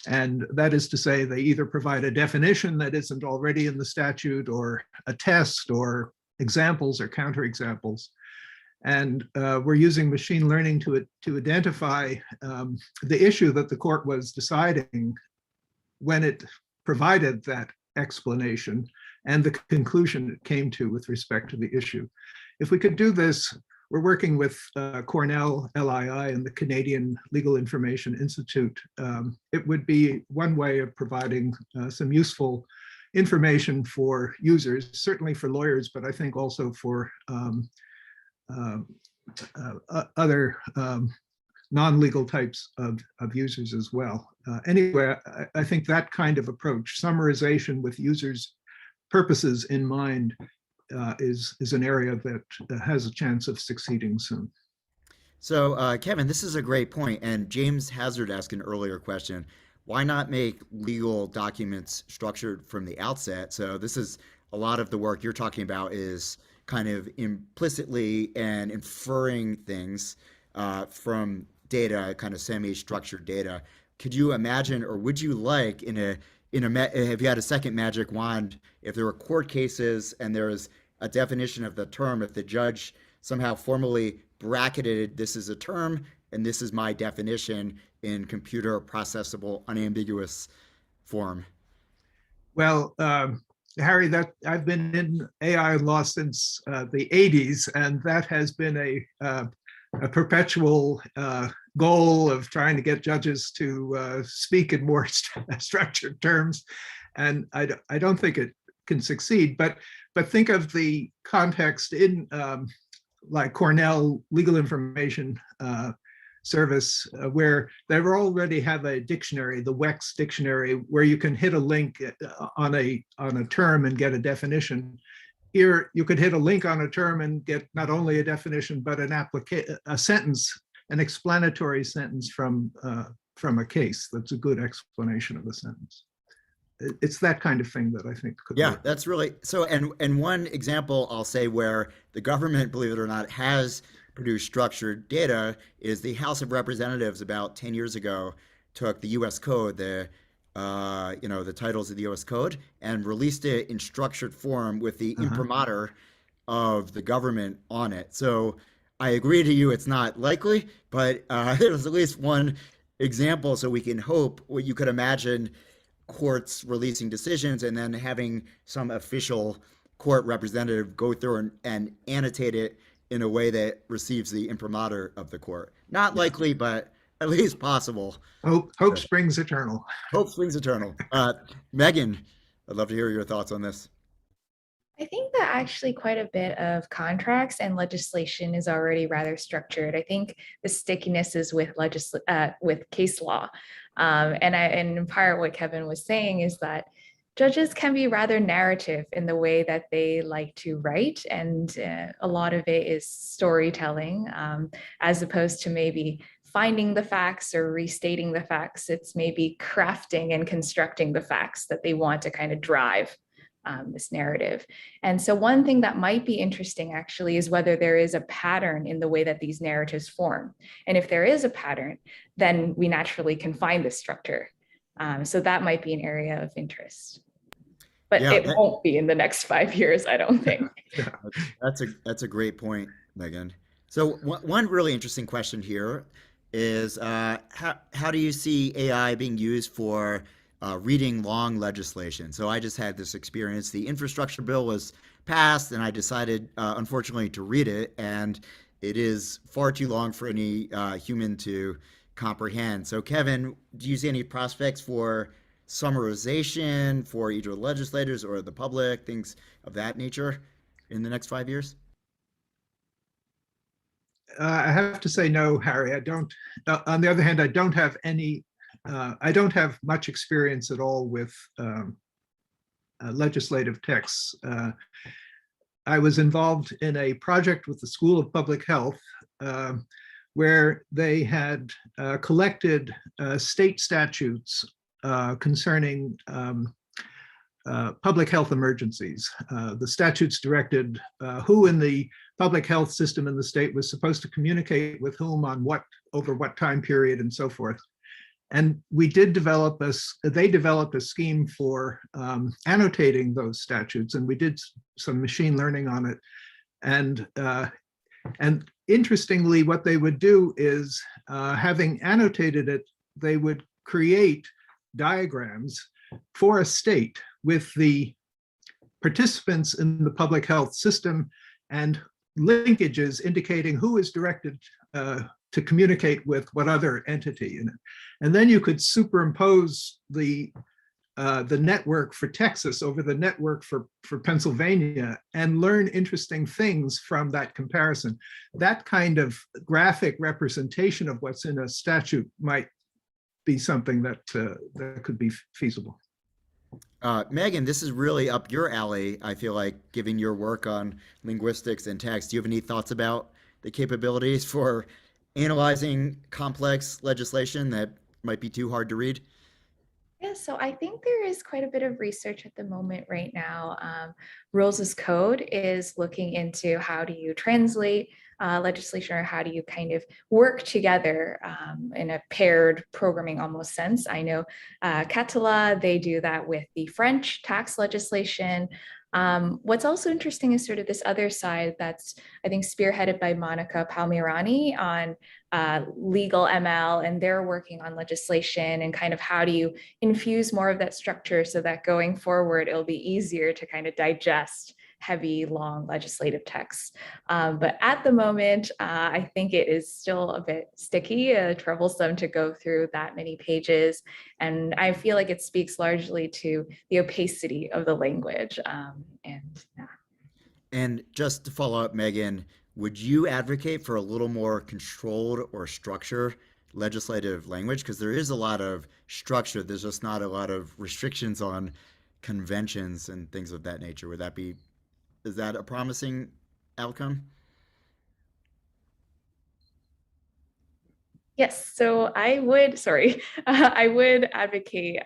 And that is to say, they either provide a definition that isn't already in the statute, or a test, or examples or counterexamples. And we're using machine learning to identify the issue that the court was deciding when it provided that explanation and the conclusion it came to with respect to the issue. If we could do this, we're working with Cornell, LII, and the Canadian Legal Information Institute. It would be one way of providing some useful information for users, certainly for lawyers, but I think also for other non-legal types of users as well. Anyway, I think that kind of approach, summarization with users' purposes in mind, is an area that has a chance of succeeding soon. So, Kevin, this is a great point. And James Hazard asked an earlier question. Why not make legal documents structured from the outset? So this is a lot of the work you're talking about is kind of implicitly and inferring things from data, kind of semi-structured data. Could you imagine, or would you like have you had a second magic wand, if there were court cases and there is a definition of the term, if the judge somehow formally bracketed this is a term and this is my definition in computer processable, unambiguous form? Well, Harry, that I've been in AI law since the 80s, and that has been a perpetual goal of trying to get judges to speak in more structured terms, and I don't think it can succeed. But think of the context in like Cornell Legal Information Service, where they already have a dictionary, the WEX dictionary, where you can hit a link on a term and get a definition. here you could hit a link on a term and get not only a definition, but a sentence, an explanatory sentence from a case. That's a good explanation of a sentence. It's that kind of thing that I think could Yeah, work. that's really so. And one example I'll say where the government, believe it or not, has produced structured data is the House of Representatives about 10 years ago took the U.S. Code, the titles of the U.S. Code, and released it in structured form with the imprimatur of the government on it. So I agree to you, it's not likely, but there's at least one example, so we can hope what you could imagine courts releasing decisions and then having some official court representative go through and annotate it in a way that receives the imprimatur of the court. Not likely, but at least possible. Hope springs eternal. Hope springs eternal. Megan, I'd love to hear your thoughts on this. I think that actually quite a bit of contracts and legislation is already rather structured. I think the stickiness is with with case law. And in part what Kevin was saying is that judges can be rather narrative in the way that they like to write. And a lot of it is storytelling, as opposed to maybe finding the facts or restating the facts. It's maybe crafting and constructing the facts that they want to kind of drive this narrative. And so one thing that might be interesting actually is whether there is a pattern in the way that these narratives form. And if there is a pattern, then we naturally can find this structure. So that might be an area of interest. But Yeah, it won't be in the next 5 years, I don't think. that's a great point, Megan. So one really interesting question here is how do you see AI being used for reading long legislation? So I just had this experience. The infrastructure bill was passed, and I decided, unfortunately, to read it, and it is far too long for any human to comprehend. So, Kevin, do you see any prospects for summarization for either legislators or the public, things of that nature, in the next 5 years? I have to say no, Harry. I don't. On the other hand, I don't have any. I don't have much experience at all with legislative texts. I was involved in a project with the School of Public Health where they had collected state statutes concerning public health emergencies. The statutes directed who in the public health system in the state was supposed to communicate with whom on what, over what time period, and so forth. And we did develop they developed a scheme for annotating those statutes, and we did some machine learning on it. And interestingly, what they would do is, having annotated it, they would create diagrams for a state with the participants in the public health system and linkages indicating who is directed to communicate with what other entity in it. And then you could superimpose the network for Texas over the network for Pennsylvania and learn interesting things from that comparison. That kind of graphic representation of what's in a statute might be something that could be feasible. Megan, this is really up your alley, I feel like, given your work on linguistics and text. Do you have any thoughts about the capabilities for analyzing complex legislation that might be too hard to read? Yeah, so I think there is quite a bit of research at the moment right now. Rules as Code is looking into how do you translate legislation, or how do you kind of work together in a paired programming almost sense. I know Catala, they do that with the French tax legislation. What's also interesting is sort of this other side that's, I think, spearheaded by Monica Palmirani on legal ML, and they're working on legislation and kind of how do you infuse more of that structure so that going forward, it'll be easier to kind of digest heavy, long legislative texts. But at the moment, I think it is still a bit sticky, troublesome to go through that many pages. And I feel like it speaks largely to the opacity of the language. And just to follow up, Megan, would you advocate for a little more controlled or structured legislative language? Because there is a lot of structure. There's just not a lot of restrictions on conventions and things of that nature. Would that be Is that a promising outcome? Yes, so I would, sorry, I would advocate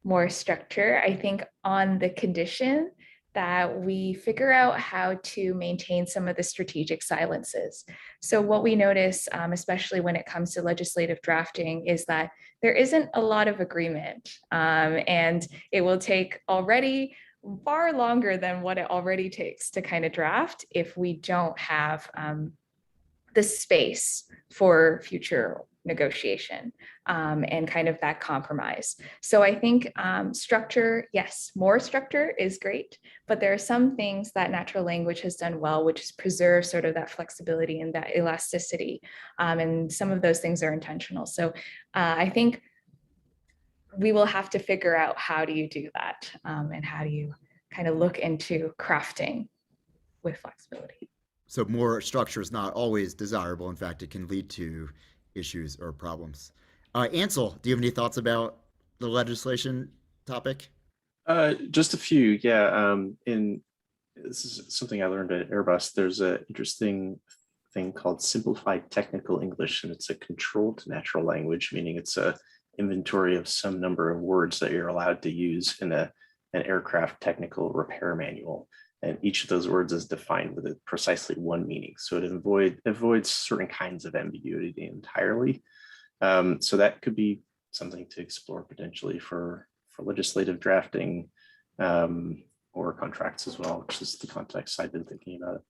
more structure. I think on the condition that we figure out how to maintain some of the strategic silences. So what we notice, especially when it comes to legislative drafting, is that there isn't a lot of agreement, and it will take already far longer than what it already takes to kind of draft if we don't have the space for future negotiation and kind of that compromise. So I think structure, yes, more structure is great, but there are some things that natural language has done well, which is preserve sort of that flexibility and that elasticity. And some of those things are intentional. So I think we will have to figure out how do you do that and how do you kind of look into crafting with flexibility. So more structure is not always desirable. In fact, it can lead to issues or problems. Ansel, do you have any thoughts about the legislation topic? Just a few, yeah. This is something I learned at Airbus. There's an interesting thing called Simplified Technical English, and it's a controlled natural language, meaning it's a inventory of some number of words that you're allowed to use in an aircraft technical repair manual. And each of those words is defined with precisely one meaning. So it avoids certain kinds of ambiguity entirely. So that could be something to explore potentially for legislative drafting or contracts as well, which is the context I've been thinking about it.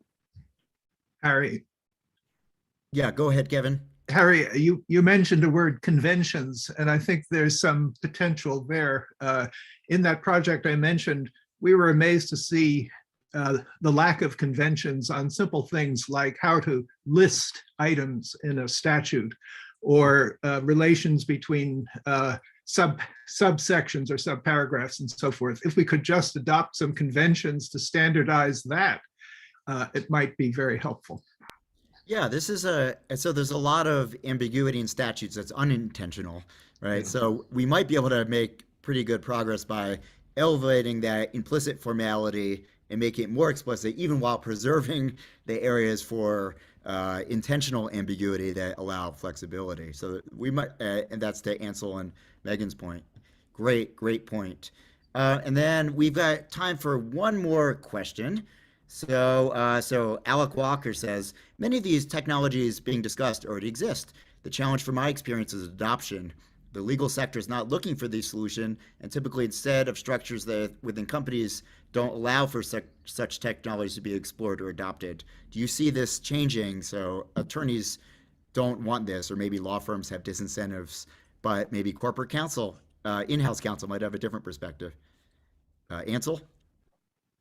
Harry, Yeah, go ahead, Kevin. Harry, you mentioned the word conventions, and I think there's some potential there. In that project I mentioned, we were amazed to see the lack of conventions on simple things like how to list items in a statute or relations between subsections or subparagraphs and so forth. If we could just adopt some conventions to standardize that, it might be very helpful. Yeah, so there's a lot of ambiguity in statutes that's unintentional, right? Yeah. So we might be able to make pretty good progress by elevating that implicit formality and making it more explicit, even while preserving the areas for intentional ambiguity that allow flexibility. So we might, and that's to Ansel and Megan's point. Great point. And then we've got time for one more question. So Alec Walker says, many of these technologies being discussed already exist. The challenge from my experience is adoption. The legal sector is not looking for these solutions, and typically instead of structures that within companies don't allow for such technologies to be explored or adopted. Do you see this changing? So attorneys don't want this, or maybe law firms have disincentives, but maybe corporate counsel, in-house counsel might have a different perspective. Ansel?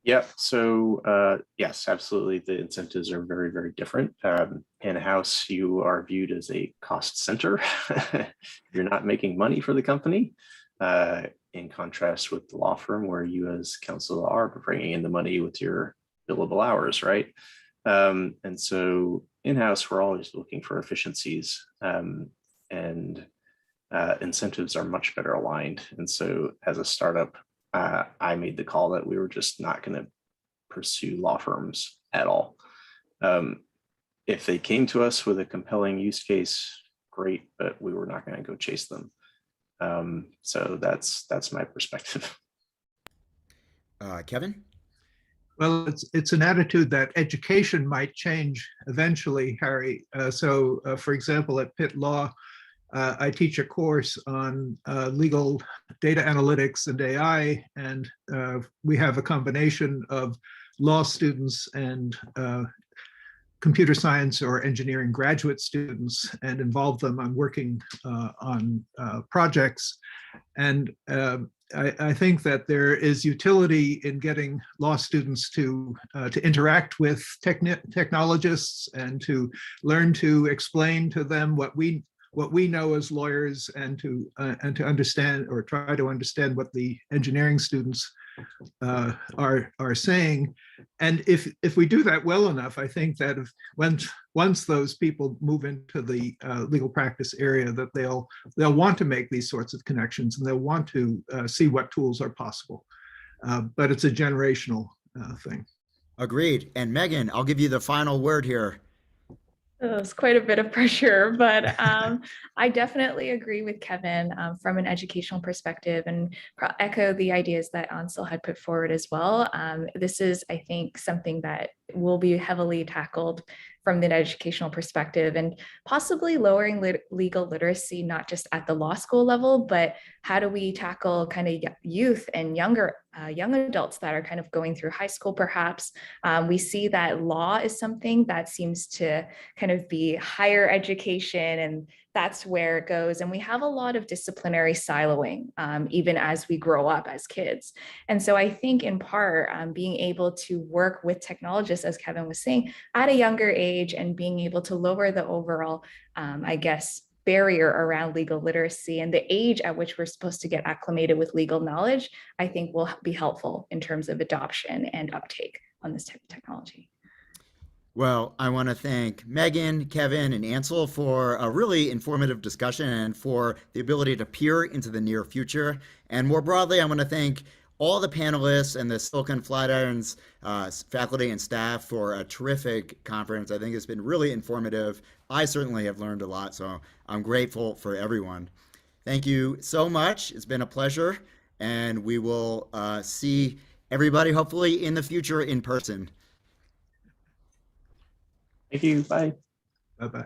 Yeah, so yes, absolutely. The incentives are very, very different. In-house, you are viewed as a cost center. You're not making money for the company, in contrast with the law firm where you as counsel are bringing in the money with your billable hours, right? And so in-house, we're always looking for efficiencies, and incentives are much better aligned. And so as a startup, I made the call that we were just not going to pursue law firms at all. If they came to us with a compelling use case, great, but we were not going to go chase them. So that's my perspective. Kevin? Well, it's an attitude that education might change eventually, Harry. For example, at Pitt Law, I teach a course on legal data analytics and AI, and we have a combination of law students and computer science or engineering graduate students, and involve them on working on projects. And I think that there is utility in getting law students to interact with technologists and to learn to explain to them what we know as lawyers, and to understand or try to understand what the engineering students are saying. And if we do that well enough, I think that once those people move into the legal practice area, that they'll want to make these sorts of connections, and they'll want to see what tools are possible. But it's a generational thing. Agreed. And Megan, I'll give you the final word here. Oh, it's quite a bit of pressure, but I definitely agree with Kevin from an educational perspective and echo the ideas that Ansel had put forward as well. This is, I think, something that will be heavily tackled from the educational perspective and possibly lowering legal literacy, not just at the law school level, but how do we tackle kind of youth and younger young adults that are kind of going through high school perhaps. We see that law is something that seems to kind of be higher education, and that's where it goes. And we have a lot of disciplinary siloing, even as we grow up as kids. And so I think in part, being able to work with technologists, as Kevin was saying, at a younger age and being able to lower the overall, I guess, barrier around legal literacy and the age at which we're supposed to get acclimated with legal knowledge, I think will be helpful in terms of adoption and uptake on this type of technology. Well, I want to thank Megan, Kevin, and Ansel for a really informative discussion and for the ability to peer into the near future. And more broadly, I want to thank all the panelists and the Silicon Flatirons faculty and staff for a terrific conference. I think it's been really informative. I certainly have learned a lot, so I'm grateful for everyone. Thank you so much. It's been a pleasure, and we will see everybody hopefully in the future in person. Thank you. Bye. Bye-bye.